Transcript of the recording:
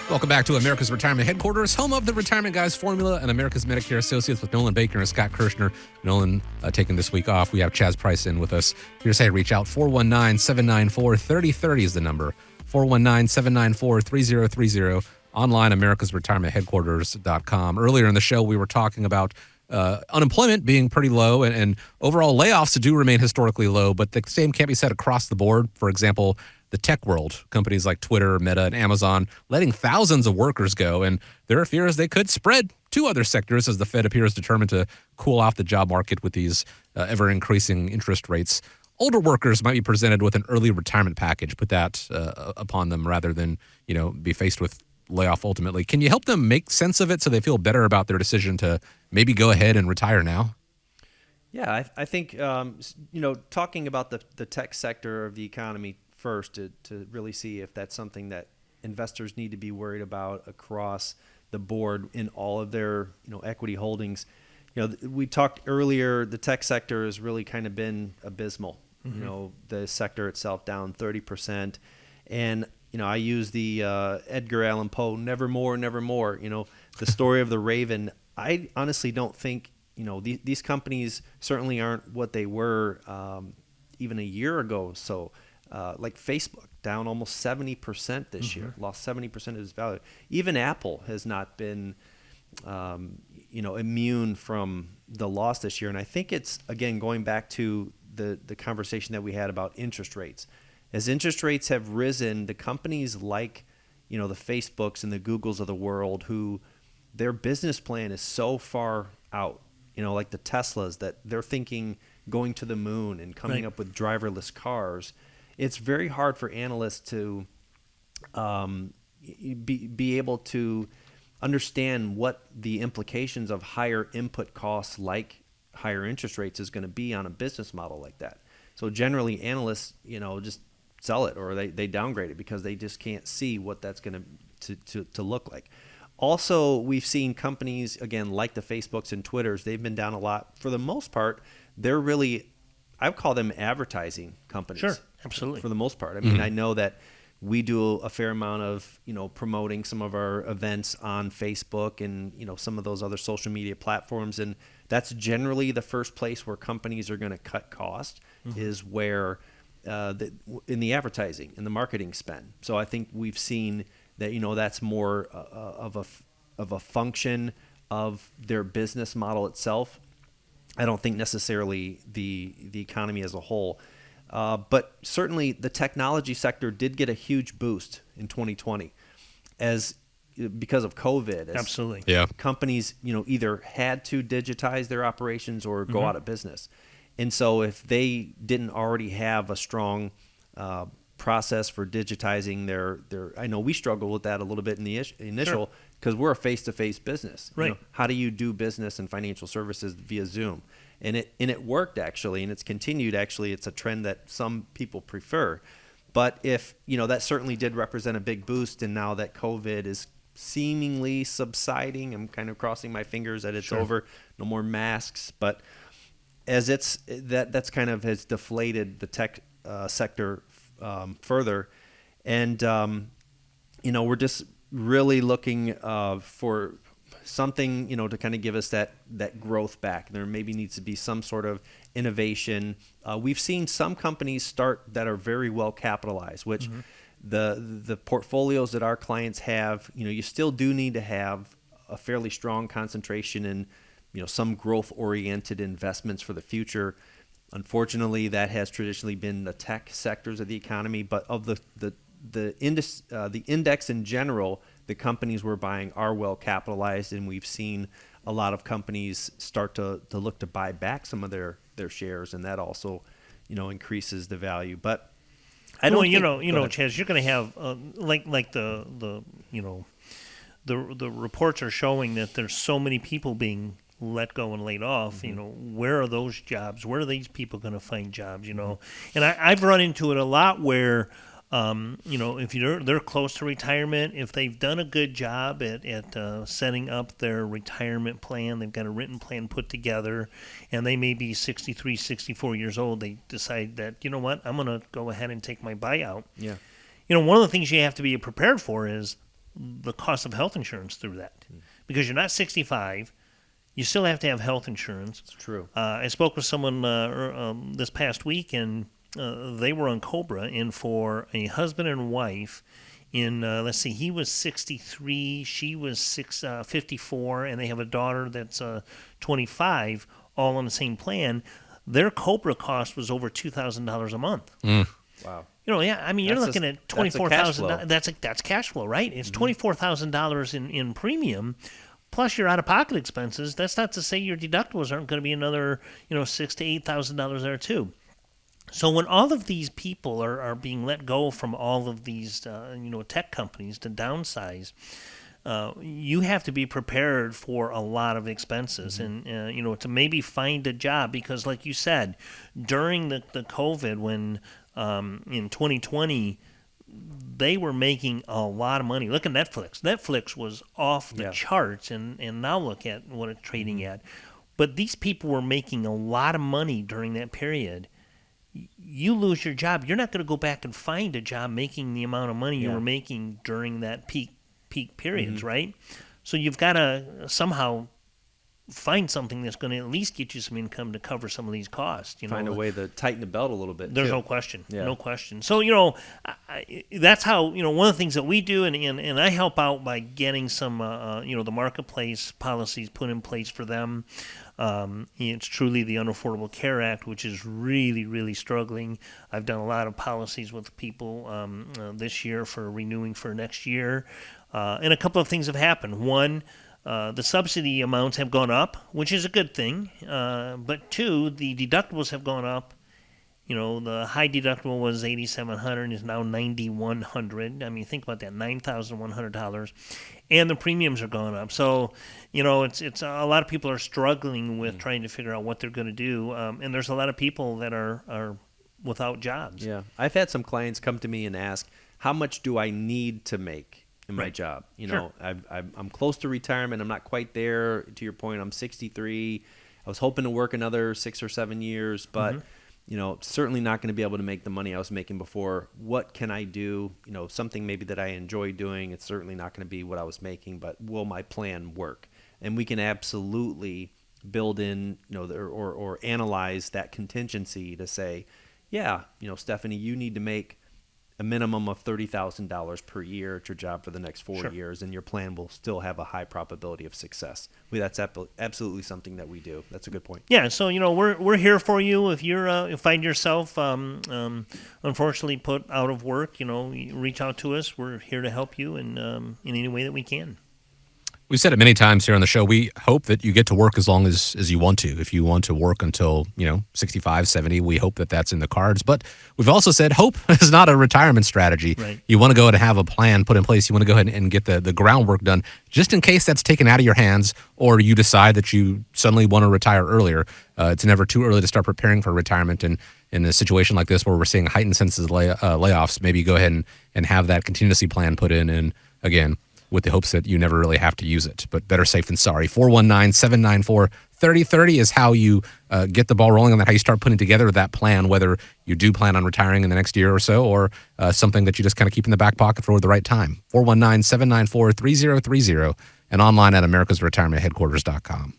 Welcome back to America's Retirement Headquarters, home of the Retirement Guys Formula and America's Medicare Associates with Nolan Baker and Scott Kirshner. Nolan taking this week off. We have Chaz Price in with us. Here to say reach out. 419-794-3030 is the number. 419-794-3030. Online, americasretirementheadquarters.com. Earlier in the show, we were talking about unemployment being pretty low and overall layoffs do remain historically low, but the same can't be said across the board. For example, the tech world, companies like Twitter, Meta, and Amazon letting thousands of workers go, and there are fears they could spread to other sectors as the Fed appears determined to cool off the job market with these ever-increasing interest rates. Older workers might be presented with an early retirement package, put that upon them rather than, be faced with layoff ultimately. Can you help them make sense of it so they feel better about their decision to maybe go ahead and retire now? Yeah, I think, talking about the tech sector of the economy first to really see if that's something that investors need to be worried about across the board in all of their, equity holdings. We talked earlier, the tech sector has really kind of been abysmal. Mm-hmm. The sector itself down 30%. And, I use the Edgar Allan Poe, nevermore, nevermore, the story of the Raven. I honestly don't think, these companies certainly aren't what they were even a year ago. So, like Facebook, down almost 70% this year, lost 70% of its value. Even Apple has not been, immune from the loss this year. And I think it's, again, going back to the conversation that we had about interest rates. As interest rates have risen, the companies like, the Facebooks and the Googles of the world, who their business plan is so far out, like the Teslas, that they're thinking going to the moon and coming up with driverless cars. It's very hard for analysts to be able to understand what the implications of higher input costs like higher interest rates is going to be on a business model like that. So generally analysts, just sell it or they downgrade it because they just can't see what that's going to look like. Also, we've seen companies, again, like the Facebooks and Twitters, they've been down a lot. For the most part, they're really, I would call them advertising companies. Sure, absolutely. For the most part. I mean, I know that we do a fair amount of, promoting some of our events on Facebook and, some of those other social media platforms. And that's generally the first place where companies are going to cut costs is where in the advertising and the marketing spend. So I think we've seen that, that's more of a function of their business model itself. I don't think necessarily the economy as a whole. But certainly the technology sector did get a huge boost in 2020 because of COVID. Absolutely. Yeah. Companies, either had to digitize their operations or go out of business. And so if they didn't already have a strong process for digitizing their I know we struggle with that a little bit in the initial because we're a face-to-face business. Right. How do you do business and financial services via Zoom? And it worked actually, and it's continued actually. It's a trend that some people prefer. But if, that certainly did represent a big boost, and now that COVID is seemingly subsiding, I'm kind of crossing my fingers that it's over, no more masks. But as that's kind of has deflated the tech sector further. And, we're just really looking for something, to kind of give us that growth back. There maybe needs to be some sort of innovation. We've seen some companies start that are very well capitalized, which the portfolios that our clients have, you still do need to have a fairly strong concentration in, some growth-oriented investments for the future. Unfortunately, that has traditionally been the tech sectors of the economy, but of the index in general, the companies we're buying are well capitalized, and we've seen a lot of companies start to look to buy back some of their shares, and that also, increases the value. But I don't. Chaz, you're going to have like the reports are showing that there's so many people being let go and laid off. Where are those jobs? Where are these people going to find jobs? And I've run into it a lot where. If they're close to retirement, if they've done a good job at setting up their retirement plan, they've got a written plan put together, and they may be 63, 64 years old, they decide that, I'm going to go ahead and take my buyout. Yeah. One of the things you have to be prepared for is the cost of health insurance through that. Because you're not 65, you still have to have health insurance. It's true. I spoke with someone this past week, and they were on COBRA, and for a husband and wife, let's see, he was 63, she was 54, and they have a daughter that's 25, all on the same plan. Their COBRA cost was over $2,000 a month. Wow. Yeah, I mean, you're looking at $24,000. That's cash flow, right? It's $24,000 in premium, plus your out-of-pocket expenses. That's not to say your deductibles aren't going to be another, $6,000 to $8,000 there too. So when all of these people are being let go from all of these, tech companies to downsize, you have to be prepared for a lot of expenses and, to maybe find a job because, like you said, during the COVID when in 2020, they were making a lot of money. Look at Netflix. Netflix was off the charts, and now look at what it's trading at. But these people were making a lot of money during that period. You lose your job, you're not going to go back and find a job making the amount of money you were making during that peak periods, right? So you've got to somehow find something that's going to at least get you some income to cover some of these costs. Find a way to tighten the belt a little bit. There's no question. No question. So, that's how, one of the things that we do, and I help out by getting some, the marketplace policies put in place for them. It's truly the Unaffordable Care Act, which is really, really struggling. I've done a lot of policies with people this year for renewing for next year. And a couple of things have happened. One, the subsidy amounts have gone up, which is a good thing. But two, the deductibles have gone up. The high deductible was $8,700, is now $9,100. I mean, think about that, $9,100, and the premiums are going up. So, it's a lot of people are struggling with trying to figure out what they're going to do, and there's a lot of people that are without jobs. Yeah, I've had some clients come to me and ask, how much do I need to make in my job? Sure. I'm close to retirement. I'm not quite there. To your point, I'm 63. I was hoping to work another 6 or 7 years, but certainly not going to be able to make the money I was making before. What can I do? Something maybe that I enjoy doing. It's certainly not going to be what I was making, but will my plan work? And we can absolutely build in, or analyze that contingency to say, Stephanie, you need to make a minimum of $30,000 per year at your job for the next 4 years, and your plan will still have a high probability of success. That's absolutely something that we do. That's a good point. Yeah, so we're here for you if you find yourself unfortunately put out of work. Reach out to us. We're here to help you in any way that we can. We've said it many times here on the show. We hope that you get to work as long as you want to. If you want to work until, 65, 70, we hope that that's in the cards. But we've also said hope is not a retirement strategy. Right. You want to go ahead and have a plan put in place. You want to go ahead and get the groundwork done just in case that's taken out of your hands or you decide that you suddenly want to retire earlier. It's never too early to start preparing for retirement. And in a situation like this where we're seeing heightened senses of layoffs, maybe go ahead and have that contingency plan put in. And again, with the hopes that you never really have to use it. But better safe than sorry. 419-794-3030 is how you get the ball rolling on that, how you start putting together that plan, whether you do plan on retiring in the next year or so, or something that you just kind of keep in the back pocket for the right time. 419-794-3030 and online at Americasretirementheadquarters.com.